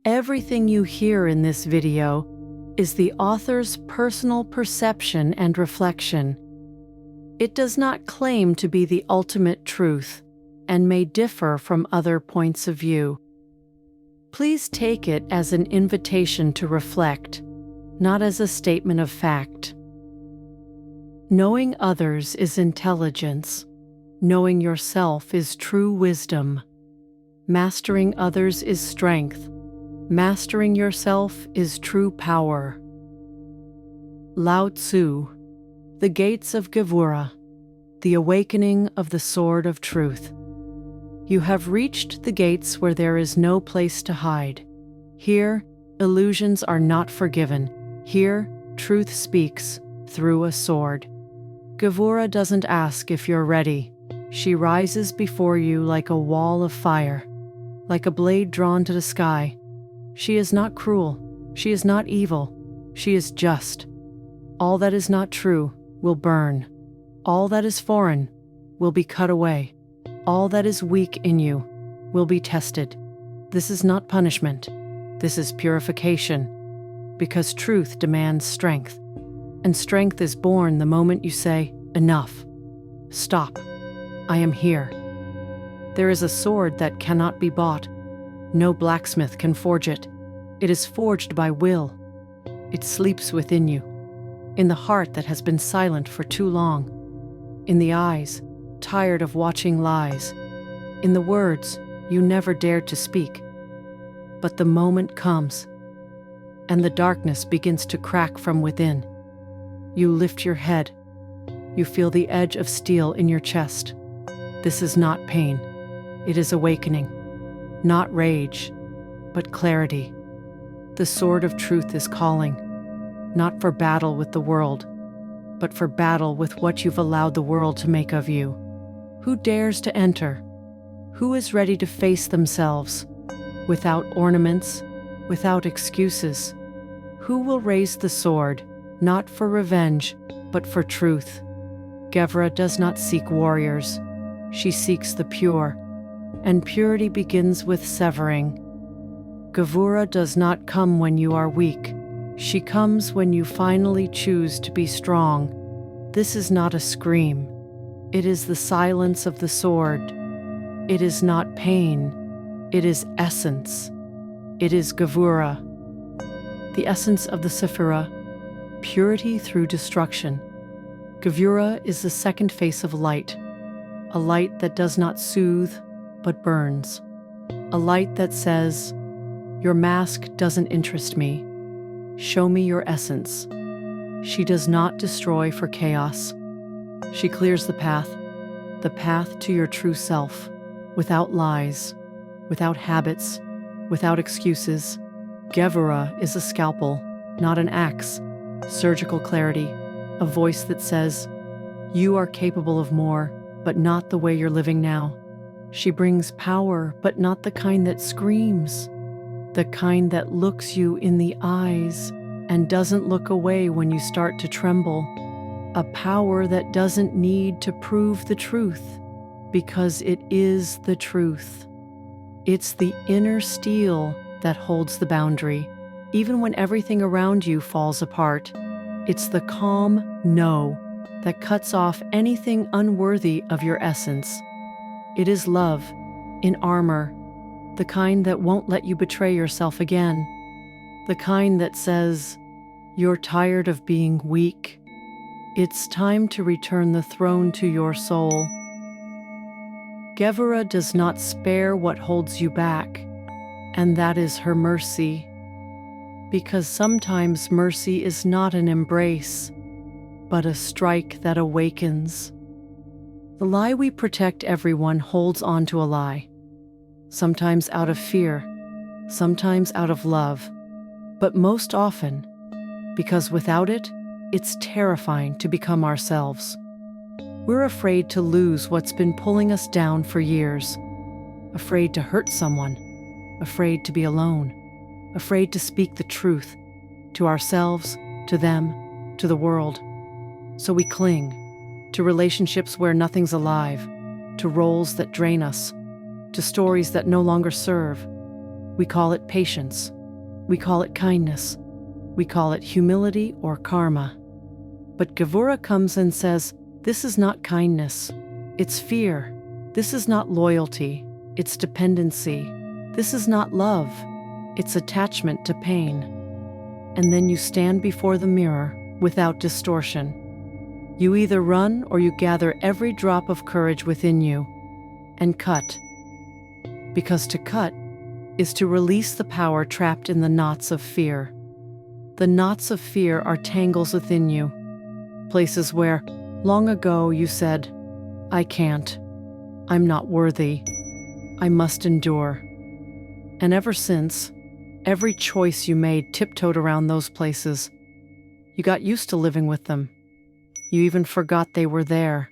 Everything you hear in this video is the author's personal perception and reflection. It does not claim to be the ultimate truth and may differ from other points of view. Please take it as an invitation to reflect, not as a statement of fact. Knowing others is intelligence. Knowing yourself is true wisdom. Mastering others is strength. Mastering yourself is true power. Lao Tzu, The Gates of Geburah, The Awakening of the Sword of Truth. You have reached the gates where there is no place to hide. Here, illusions are not forgiven. Here, truth speaks through a sword. Geburah doesn't ask if you're ready. She rises before you like a wall of fire, like a blade drawn to the sky. She is not cruel. She is not evil. She is just. All that is not true will burn. All that is foreign will be cut away. All that is weak in you will be tested. This is not punishment. This is purification, because truth demands strength, and strength is born the moment you say, "Enough. Stop. I am here." There is a sword that cannot be bought. No blacksmith can forge it. It is forged by will. It sleeps within you, in the heart that has been silent for too long, in the eyes tired of watching lies, in the words you never dared to speak. But the moment comes, and the darkness begins to crack from within. You lift your head. You feel the edge of steel in your chest. This is not pain. It is awakening. Not rage, but clarity. The sword of truth is calling, not for battle with the world, but for battle with what you've allowed the world to make of you. Who dares to enter? Who is ready to face themselves, without ornaments, without excuses? Who will raise the sword, not for revenge, but for truth? Geburah does not seek warriors. She seeks the pure, and purity begins with severing. Geburah does not come when you are weak. She comes when you finally choose to be strong. This is not a scream. It is the silence of the sword. It is not pain. It is essence. It is Geburah, the essence of the Sephira, purity through destruction. Geburah is the second face of light, a light that does not soothe, but burns. A light that says, "Your mask doesn't interest me. Show me your essence." She does not destroy for chaos. She clears the path to your true self, without lies, without habits, without excuses. Geburah is a scalpel, not an axe, surgical clarity, a voice that says, "You are capable of more, but not the way you're living now." She brings power, but not the kind that screams, the kind that looks you in the eyes and doesn't look away when you start to tremble. A power that doesn't need to prove the truth, because it is the truth. It's the inner steel that holds the boundary, even when everything around you falls apart. It's the calm no that cuts off anything unworthy of your essence. It is love, in armor, the kind that won't let you betray yourself again, the kind that says, "You're tired of being weak. It's time to return the throne to your soul." Geburah does not spare what holds you back, and that is her mercy. Because sometimes mercy is not an embrace, but a strike that awakens. The lie we protect everyone holds on to a lie, sometimes out of fear, sometimes out of love, but most often because without it, it's terrifying to become ourselves. We're afraid to lose what's been pulling us down for years, afraid to hurt someone, afraid to be alone, afraid to speak the truth to ourselves, to them, to the world. So we cling to relationships where nothing's alive, to roles that drain us, to stories that no longer serve. We call it patience. We call it kindness. We call it humility or karma. But Geburah comes and says, this is not kindness. It's fear. This is not loyalty. It's dependency. This is not love. It's attachment to pain. And then you stand before the mirror without distortion. You either run or you gather every drop of courage within you and cut. Because to cut is to release the power trapped in the knots of fear. The knots of fear are tangles within you, places where, long ago, you said, I can't, I'm not worthy, I must endure. And ever since, every choice you made tiptoed around those places. You got used to living with them. You even forgot they were there.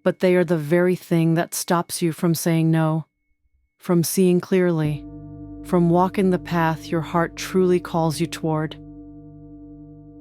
But they are the very thing that stops you from saying no, from seeing clearly, from walking the path your heart truly calls you toward.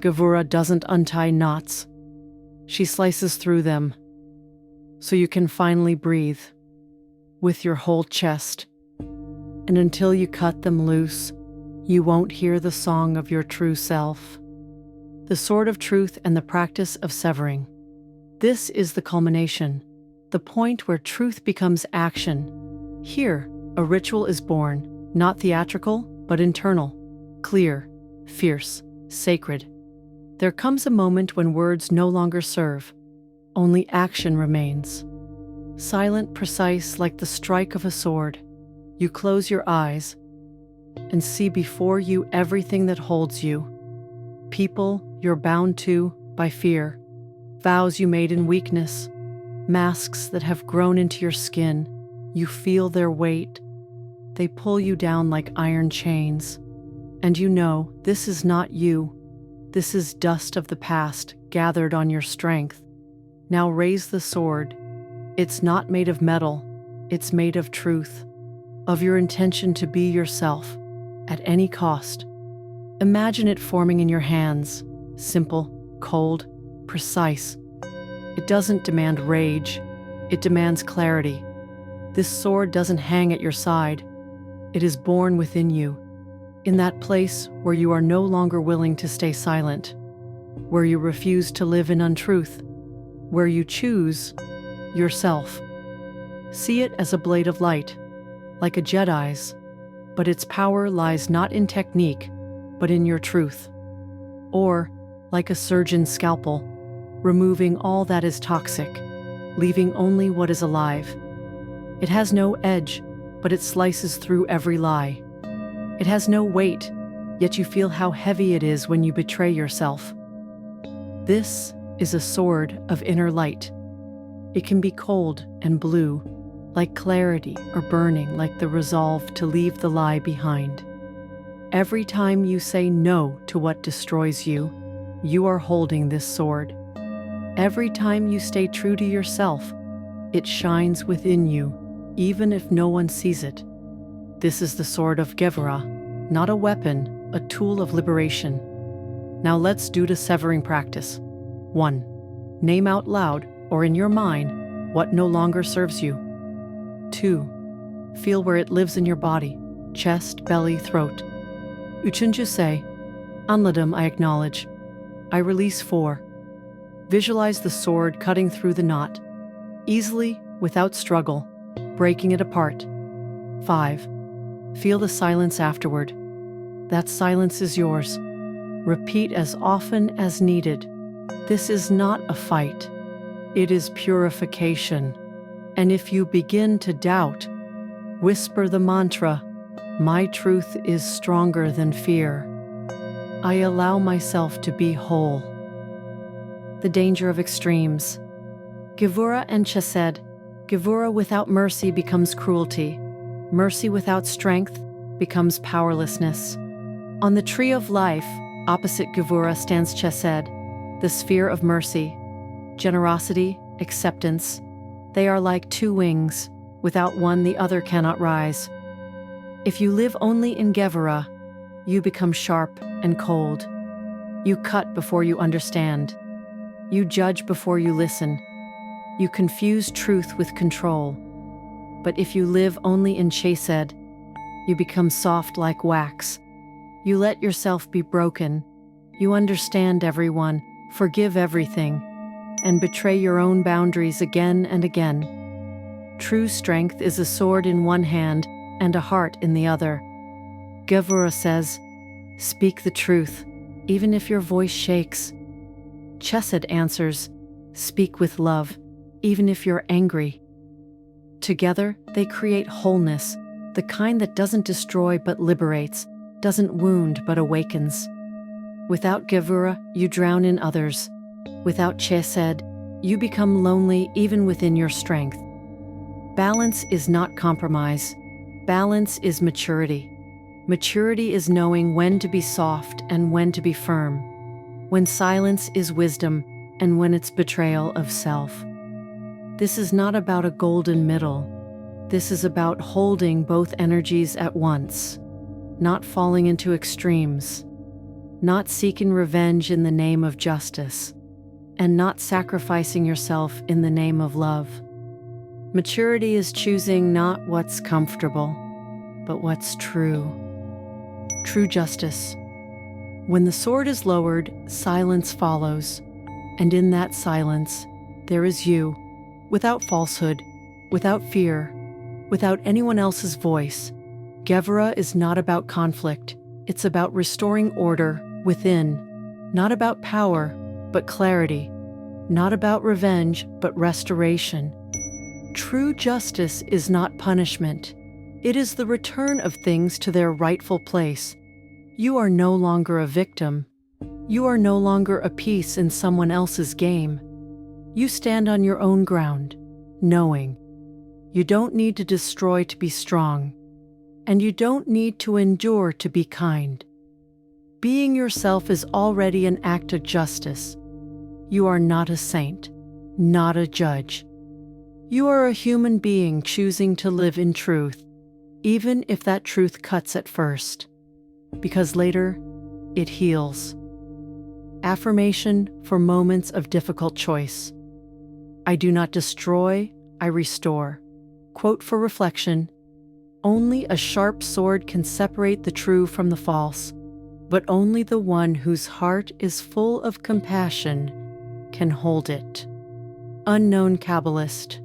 Geburah doesn't untie knots. She slices through them, so you can finally breathe with your whole chest. And until you cut them loose, you won't hear the song of your true self. The sword of truth and the practice of severing. This is the culmination, the point where truth becomes action. Here, a ritual is born, not theatrical, but internal, clear, fierce, sacred. There comes a moment when words no longer serve, only action remains. Silent, precise, like the strike of a sword, you close your eyes and see before you everything that holds you. People you're bound to by fear, vows you made in weakness, masks that have grown into your skin. You feel their weight. They pull you down like iron chains. And you know this is not you. This is dust of the past gathered on your strength. Now raise the sword. It's not made of metal. It's made of truth, of your intention to be yourself at any cost. Imagine it forming in your hands, simple, cold, precise. It doesn't demand rage. It demands clarity. This sword doesn't hang at your side. It is born within you, in that place where you are no longer willing to stay silent, where you refuse to live in untruth, where you choose yourself. See it as a blade of light, like a Jedi's, but its power lies not in technique, but in your truth. Or, like a surgeon's scalpel, removing all that is toxic, leaving only what is alive. It has no edge, but it slices through every lie. It has no weight, yet you feel how heavy it is when you betray yourself. This is a sword of inner light. It can be cold and blue, like clarity, or burning like the resolve to leave the lie behind. Every time you say no to what destroys you, you are holding this sword. Every time you stay true to yourself, it shines within you, even if no one sees it. This is the sword of Geburah, not a weapon, a tool of liberation. Now let's do the severing practice. 1. Name out loud, or in your mind, what no longer serves you. 2. Feel where it lives in your body, chest, belly, throat. Uchunju say, Anladum I acknowledge. I release 4. Visualize the sword cutting through the knot, easily, without struggle, breaking it apart. 5. Feel the silence afterward. That silence is yours. Repeat as often as needed. This is not a fight. It is purification. And if you begin to doubt, whisper the mantra, my truth is stronger than fear. I allow myself to be whole. The danger of extremes. Geburah and Chesed. Geburah without mercy becomes cruelty. Mercy without strength becomes powerlessness. On the tree of life, opposite Geburah stands Chesed, the sphere of mercy, generosity, acceptance. They are like 2 wings. Without one, the other cannot rise. If you live only in Geburah, you become sharp and cold. You cut before you understand. You judge before you listen. You confuse truth with control. But if you live only in Chesed, You become soft like wax. You let yourself be broken. You understand everyone, forgive everything, and betray your own boundaries again and again. True strength is a sword in one hand and a heart in the other. Geburah says, "Speak the truth, even if your voice shakes." Chesed answers, "Speak with love, even if you're angry." Together, they create wholeness, the kind that doesn't destroy but liberates, doesn't wound but awakens. Without Geburah, you drown in others. Without Chesed, you become lonely even within your strength. Balance is not compromise. Balance is maturity. Maturity is knowing when to be soft and when to be firm, when silence is wisdom and when it's betrayal of self. This is not about a golden middle. This is about holding both energies at once, not falling into extremes, not seeking revenge in the name of justice, and not sacrificing yourself in the name of love. Maturity is choosing not what's comfortable, but what's true. True justice. When the sword is lowered, silence follows, and in that silence, there is you, without falsehood, without fear, without anyone else's voice. Geburah is not about conflict, it's about restoring order within, not about power, but clarity, not about revenge, but restoration. True justice is not punishment. It is the return of things to their rightful place. You are no longer a victim. You are no longer a piece in someone else's game. You stand on your own ground, knowing you don't need to destroy to be strong, and you don't need to endure to be kind. Being yourself is already an act of justice. You are not a saint, not a judge. You are a human being choosing to live in truth, even if that truth cuts at first, because later it heals. Affirmation for moments of difficult choice. I do not destroy, I restore. Quote for reflection: only a sharp sword can separate the true from the false, but only the one whose heart is full of compassion can hold it. Unknown Kabbalist.